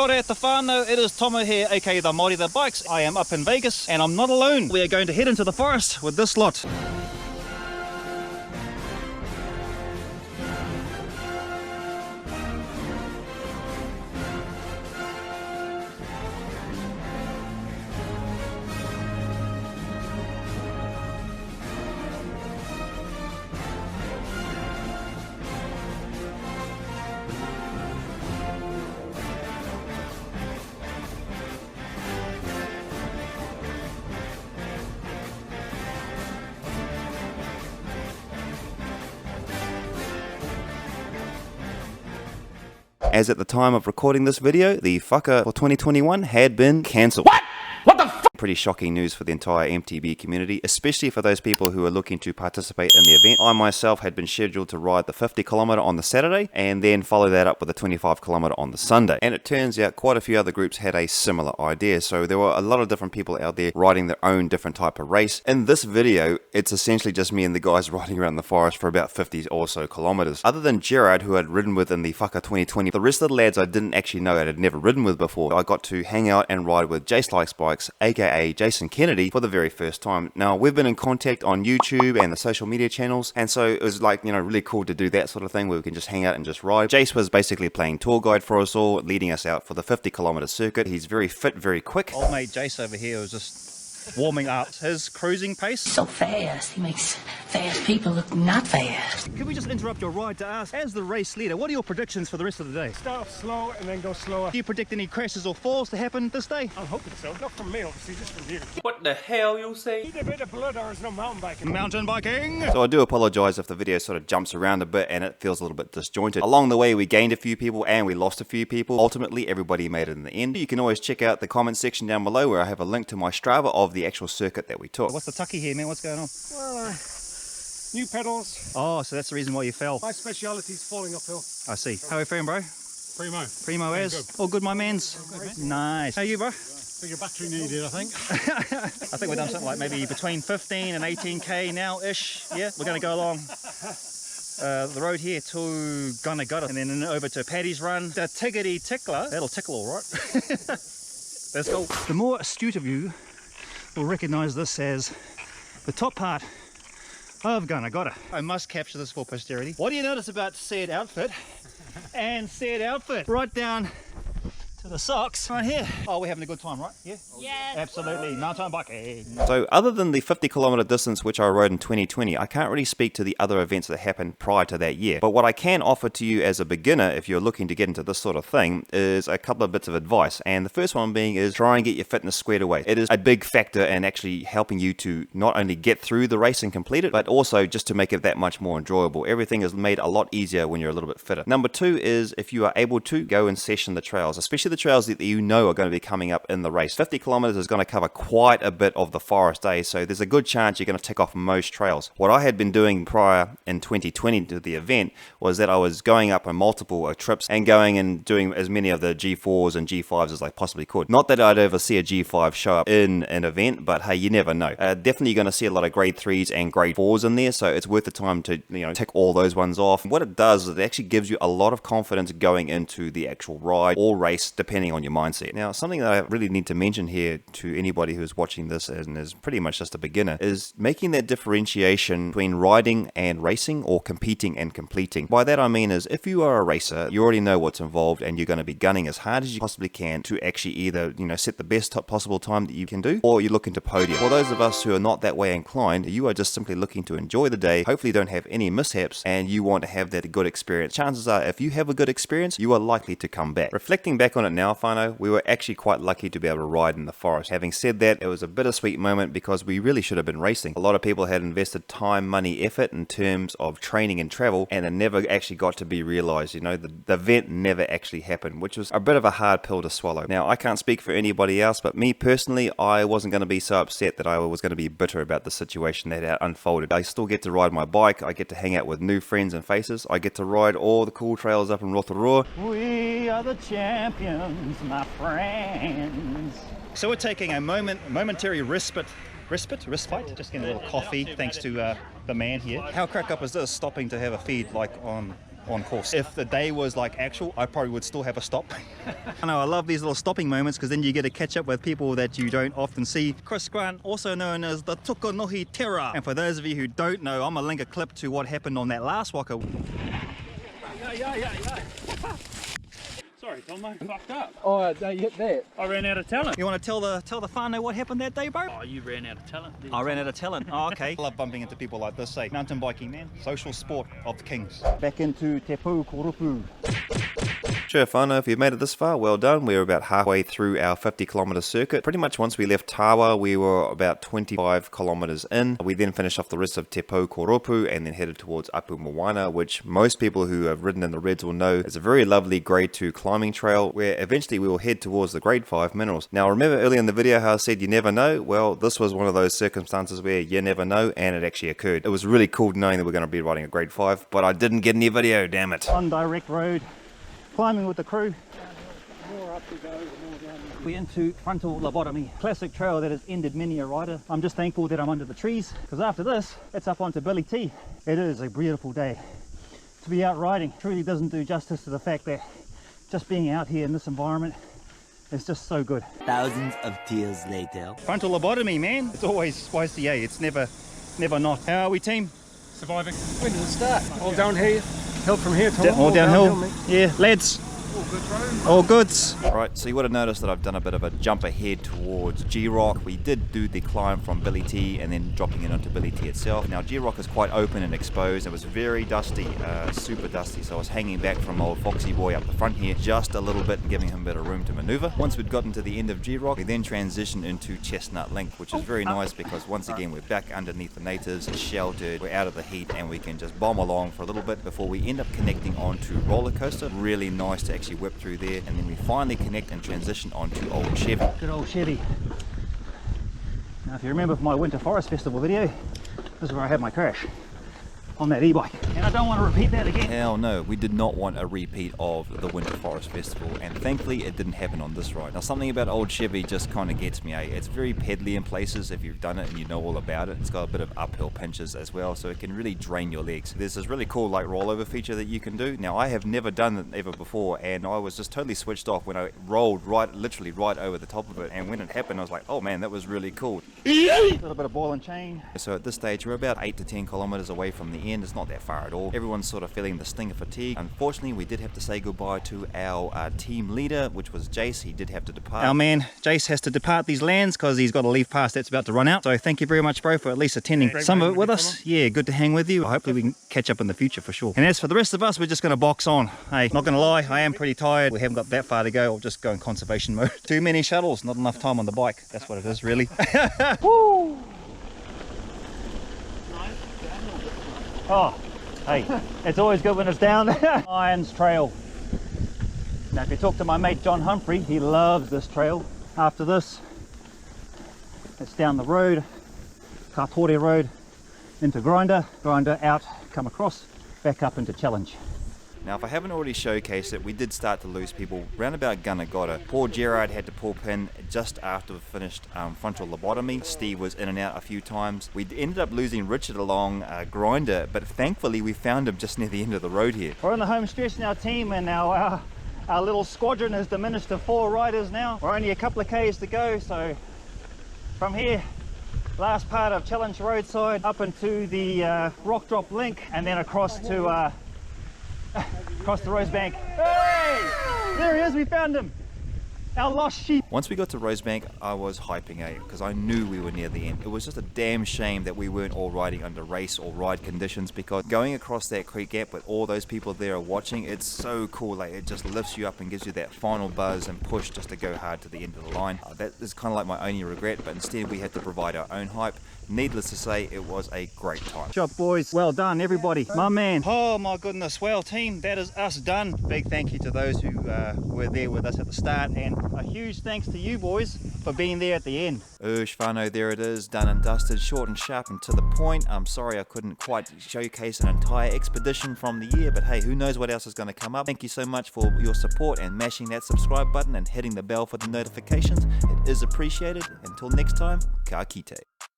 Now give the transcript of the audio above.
Kia ora te whānau, it is Tomo here, aka the Māori that bikes. I am up in Vegas and I'm not alone. We are going to head into the forest with this lot. As at the time of recording this video, the WHAKA for 2021 had been cancelled. What? What the f***? Pretty shocking news for the entire MTB community, especially for those people who are looking to participate in the event. I myself had been scheduled to ride the 50km on the Saturday and then follow that up with a 25km on the Sunday. And it turns out quite a few other groups had a similar idea, so there were a lot of different people out there riding their own different type of race. In this video, it's essentially just me and the guys riding around the forest for about 50 or so kilometers. Other than Gerard, who I'd ridden with in the WHAKA 2020, the rest of the lads I didn't actually know I had never ridden with before. I got to hang out and ride with Jace Likes Bikes, aka Jason Kennedy, for the very first time. Now, we've been in contact on YouTube and the social media channels, and so it was like, you know, really cool to do that sort of thing where we can just hang out and just ride. Jace was basically playing tour guide for us all, leading us out for the 50km circuit. He's very fit, very quick. Old mate Jace over here was just warming up his cruising pace. So fast, he makes fast people look not fast. Can we just interrupt your ride to ask, as the race leader, what are your predictions for the rest of the day? Start off slow and then go slower. Do you predict any crashes or falls to happen this day? I'm hoping so. Not from me, obviously, just from you. What the hell you say? Need a bit of blood or there's no mountain biking. Mountain biking! So I do apologise if the video sort of jumps around a bit and it feels a little bit disjointed. Along the way we gained a few people and we lost a few people. Ultimately everybody made it in the end. You can always check out the comment section down below where I have a link to my Strava of the actual circuit that we took. What's the tucky here, man? What's going on? Well, new pedals. Oh, so that's the reason why you fell. My speciality is falling uphill. I see. How are you feeling, bro? Primo. Primo as? All good, my mans? All good, mate. Nice. How are you, bro? Bigger battery needed, I think. I think we've done something like maybe between 15 and 18k now-ish. Yeah, we're going to go along the road here to WHAKA100 and then over to Paddy's Run. The Tiggity Tickler. That'll tickle all right. Let's go. The more astute of you will recognise this as the top part of WHAKA100. I must capture this for posterity. What do you notice about said outfit and said outfit? Right down to the socks right here. Oh, we're having a good time, right? Yeah? Yes. Absolutely. Mountain biking. So other than the 50km distance which I rode in 2020, I can't really speak to the other events that happened prior to that year. But what I can offer to you as a beginner, if you're looking to get into this sort of thing, is a couple of bits of advice. And the first one being is try and get your fitness squared away. It is a big factor in actually helping you to not only get through the race and complete it, but also just to make it that much more enjoyable. Everything is made a lot easier when you're a little bit fitter. Number two is if you are able to go and session the trails, especially the trails that you know are going to be coming up in the race. 50km is going to cover quite a bit of the forest day, so there's a good chance you're going to tick off most trails. What I had been doing prior in 2020 to the event was that I was going up on multiple trips and going and doing as many of the G4s and G5s as I possibly could. Not that I'd ever see a G5 show up in an event, but hey, you never know. Definitely going to see a lot of grade 3s and grade 4s in there, so it's worth the time to, you know, tick all those ones off. What it does is it actually gives you a lot of confidence going into the actual ride or race, depending on your mindset. Now, something that I really need to mention here to anybody who's watching this and is pretty much just a beginner is making that differentiation between riding and racing or competing and completing. By that I mean is if you are a racer, you already know what's involved and you're going to be gunning as hard as you possibly can to actually either, you know, set the best possible time that you can do, or you're looking to podium. For those of us who are not that way inclined, you are just simply looking to enjoy the day, hopefully don't have any mishaps, and you want to have that good experience. Chances are, if you have a good experience, you are likely to come back. Reflecting back on it now, whānau, we were actually quite lucky to be able to ride in the forest. Having said that, it was a bittersweet moment because we really should have been racing. A lot of people had invested time, money, effort in terms of training and travel, and it never actually got to be realized. You know, the event never actually happened, which was a bit of a hard pill to swallow. Now, I can't speak for anybody else, but me personally, I wasn't going to be so upset that I was going to be bitter about the situation that had unfolded. I still get to ride my bike, I get to hang out with new friends and faces, I get to ride all the cool trails up in Rotorua. We are the champions, my friends. So we're taking a momentary respite, just getting a little coffee thanks to the man here. How crack up is this, stopping to have a feed like on on course. If the day was like actual, I probably would still have a stop. I know, I love these little stopping moments because then you get to catch up with people that you don't often see. Chris Grant, also known as the Tukunohi Terror. And for those of you who don't know, I'm gonna link a clip to what happened on that last WHAKA. Yeah. Sorry, Tom, I fucked up. Oh, no, you hit that. I ran out of talent. You want to tell the whānau what happened that day, bro? Oh, you ran out of talent. I ran out of talent. Oh, okay. I love bumping into people like this, say. Mountain biking, man. Social sport of the kings. Back into Te Pū Korupu. Sure, whānau, if you've made it this far, well done. We're about halfway through our 50-kilometre circuit. Pretty much once we left Tawa, we were about 25 kilometres in. We then finished off the rest of Te Pū Korupu and then headed towards Apu Moana, which most people who have ridden in the Reds will know is a very lovely grade 2 climbing trail where eventually we will head towards the grade 5 minerals. Now, remember earlier in the video how I said you never know? Well, this was one of those circumstances where you never know, and it actually occurred. It was really cool knowing that we're going to be riding a grade 5, but I didn't get any video, damn it. On direct road, climbing with the crew. More up to go, more down. We're into frontal lobotomy, classic trail that has ended many a rider. I'm just thankful that I'm under the trees, because after this, it's up onto Billy T. It is a beautiful day to be out riding. Truly doesn't do justice to the fact that just being out here in this environment is just so good. Thousands of tears later. Frontal lobotomy, man. It's always spicy, eh? It's never not. How are we, team? Surviving. When does it start? All down here. Hill from here, Tom. All downhill. mate. Yeah, lads. All good road. All goods. Right, so you would have noticed that I've done a bit of a jump ahead towards G-Rock. We did do the climb from Billy T and then dropping it onto Billy T itself. Now G-Rock is quite open and exposed. It was very dusty, super dusty, so I was hanging back from old Foxy Boy up the front here just a little bit and giving him a bit of room to maneuver. Once we'd gotten to the end of G-Rock, we then transitioned into Chestnut Link, which is very nice because once again we're back underneath the natives, sheltered, we're out of the heat, and we can just bomb along for a little bit before we end up connecting onto Roller Coaster. Really nice to actually whip through there, and then we finally connect and transition onto Old Chevy. Good old Chevy. Now if you remember from my Winter Forest Festival video, this is where I had my crash. On that e-bike, and I don't want to repeat that again. Hell no, we did not want a repeat of the Winter Forest Festival, and thankfully it didn't happen on this ride. Now something about Old Chevy just kind of gets me, eh? It's very peddly in places if you've done it and you know all about it. It's got a bit of uphill pinches as well, so it can really drain your legs. There's this really cool like rollover feature that you can do. Now I have never done it ever before, and I was just totally switched off when I rolled literally right over the top of it, and when it happened I was like, oh man, that was really cool. A little bit of ball and chain. So at this stage we're about 8 to 10 kilometers away from the end. It's not that far at all. Everyone's sort of feeling the sting of fatigue. Unfortunately, we did have to say goodbye to our team leader, which was Jace. He did have to depart. Our man Jace has to depart these lands because he's got a leave pass that's about to run out. So thank you very much, bro, for at least attending some of it with us. Yeah, good to hang with you. Hopefully we can catch up in the future for sure. And as for the rest of us, we're just going to box on. Hey, not going to lie, I am pretty tired. We haven't got that far to go. I'll just go in conservation mode. Too many shuttles, not enough time on the bike. That's what it is, really. Woo! Oh. Hey, it's always good when it's down. Irons Trail. Now if you talk to my mate John Humphrey, he loves this trail. After this, it's down the road, Kapore Road, into Grinder, Grinder out, come across, back up into Challenge. Now, if I haven't already showcased it, we did start to lose people round about Gunnagotta. Poor Gerard had to pull pin just after we finished frontal lobotomy. Steve was in and out a few times. We ended up losing Richard along Grinder, but thankfully we found him just near the end of the road here. We're on the home stretch now, team, and our little squadron has diminished to 4 riders now. We're only a couple of k's to go, so from here, last part of Challenge Roadside, up into the Rock Drop Link, and then across to across the Rosebank. Hey! There he is, we found him! Our lost sheep. Once we got to Rosebank, I was hyping out because I knew we were near the end. It was just a damn shame that we weren't all riding under race or ride conditions, because going across that creek gap with all those people there watching, it's so cool. Like, it just lifts you up and gives you that final buzz and push just to go hard to the end of the line. That is kind of like my only regret, but instead we had to provide our own hype. Needless to say, it was a great time. Good job, boys. Well done, everybody. My man. Oh my goodness. Well, team, that is us done. Big thank you to those who were there with us at the start, and a huge thanks to you boys for being there at the end. Whānau, there it is, done and dusted, short and sharp and to the point. I'm sorry I couldn't quite showcase an entire expedition from the year, but hey, who knows what else is going to come up. Thank you so much for your support and mashing that subscribe button and hitting the bell for the notifications. It is appreciated. Until next time, ka kite.